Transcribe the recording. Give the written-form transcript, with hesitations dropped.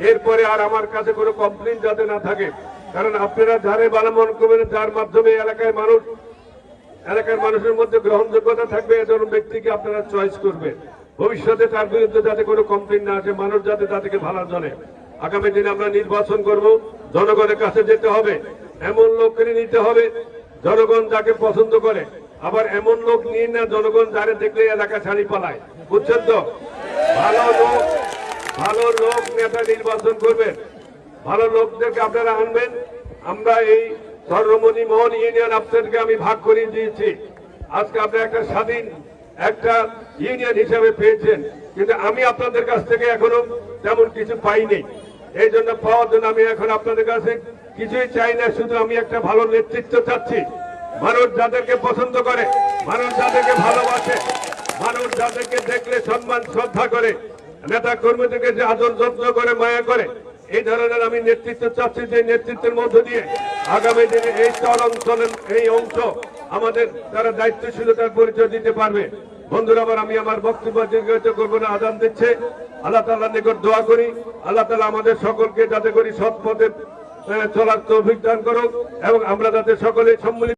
এরপরে আর আমার কাছে কোনো কমপ্লেন যাতে না থাকে। কারণ আপনারা যারে ভালো মনে করবেন, যার মাধ্যমে এলাকার মানুষের মধ্যে গ্রহণযোগ্যতা থাকবে, এজন ব্যক্তিকে আপনারা চয়েস করবেন। ভবিষ্যতে তার বিরুদ্ধে যাতে কোনো কমপ্লেন না আসে, মানুষ যাতে তাদেরকে ভালো জানে। আগামী দিনে আমরা নির্বাচন করব, জনগণের কাছে যেতে হবে, এমন লোককে নিতে হবে জনগণ যাকে পছন্দ করে। আবার এমন লোক নিয়ে না জনগণ যারে দেখলে এলাকা ছাড়ি পালায়, বুঝছেন তো? ভালো লোক নেতা নির্বাচন করবেন, ভালো লোকদেরকে আপনারা আনবেন। আমরা এই ধর্মমণি মোহন ইউনিয়ন আপনাদেরকে আমি ভাগ করিয়ে দিয়েছি। আজকে আপনারা একটা স্বাধীন একটা ইউনিয়ন হিসেবে পেয়েছেন, কিন্তু আমি আপনাদের কাছ থেকে এখনো তেমন কিছু পাইনি। এই জন্য পাওয়ার জন্য আমি এখন আপনাদের কাছে কিছুই চাই না, শুধু আমি একটা ভালো নেতৃত্ব চাচ্ছি। মানুষ যাদেরকে পছন্দ করে, মানুষ যাদেরকে ভালোবাসে, মানুষ যাদেরকে দেখলে সম্মান শ্রদ্ধা করে, নেতা কর্মীদেরকে যে আদর যত্ন করে, মায়া করে, এই ধরনের আমি নেতৃত্ব চাচ্ছি। যে নেতৃত্বের মধ্য দিয়ে আগামী দিনে এই চর অঞ্চলের এই অংশ আমাদের তারা দায়িত্বশীলতার পরিচয় দিতে পারবে। বন্ধুরা আবার আমি আমার বক্তব্য দীর্ঘায়িত করবো না, আজান দিচ্ছে। আল্লাহ তাআলার নিকট দোয়া করি, আল্লাহ তাআলা আমাদের সকলকে যাতে করি সৎ পথে চলার তৌফিক দান করুক এবং আমরা যাতে সকলে সম্মিলিত